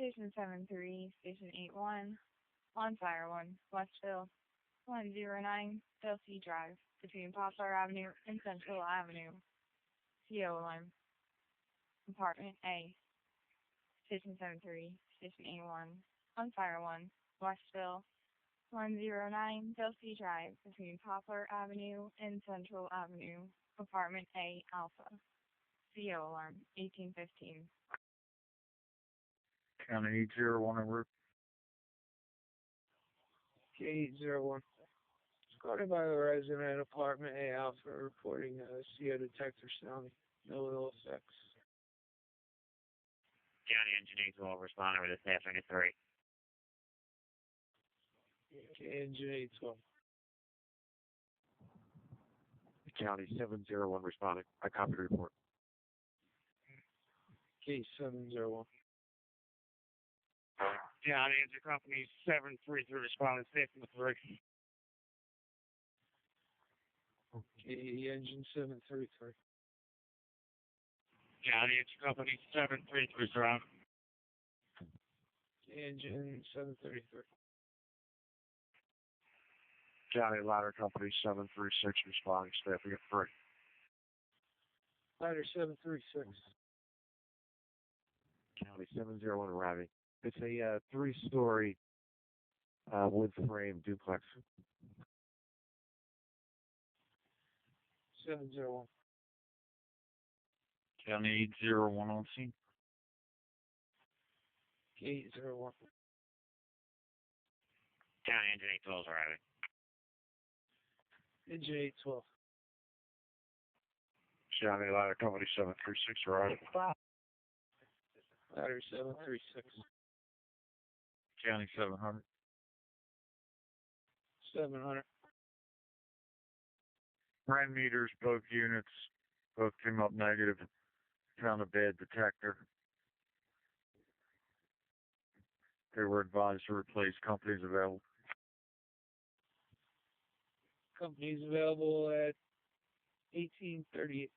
Station 73, Station 81, on Fire 1, Westville, 109, Delsea Drive, between Poplar Avenue and Central Avenue. CO alarm. Apartment A. Station 73, Station 81, on Fire 1, Westville, 109, Delsea Drive, between Poplar Avenue and Central Avenue. Apartment A Alpha. CO alarm. 1815. County 801 over. K801. Escorted by the resident at apartment A Alpha reporting CO detector sounding. No ill effects. County Engine 812 responding with a staff 93. Engine 812. County 701 responding. I copy the report. K701. County Engine Company 733 responding staff 3. Okay, engine 733. County Engine Company 733 surround. Engine 733. County Ladder Company 736 responding. Staffing at 3. Ladder 736. County 701 arriving. It's a 3-story wood frame duplex. 701. County 801 on scene. K801. County Engine 812 arriving. Engine 812. County Ladder Company 736 arriving. Ladder 736. County 700. 700. Ran meters, both units, both came up negative. Found a bad detector. They were advised to replace. Companies available. Company's available at 1838.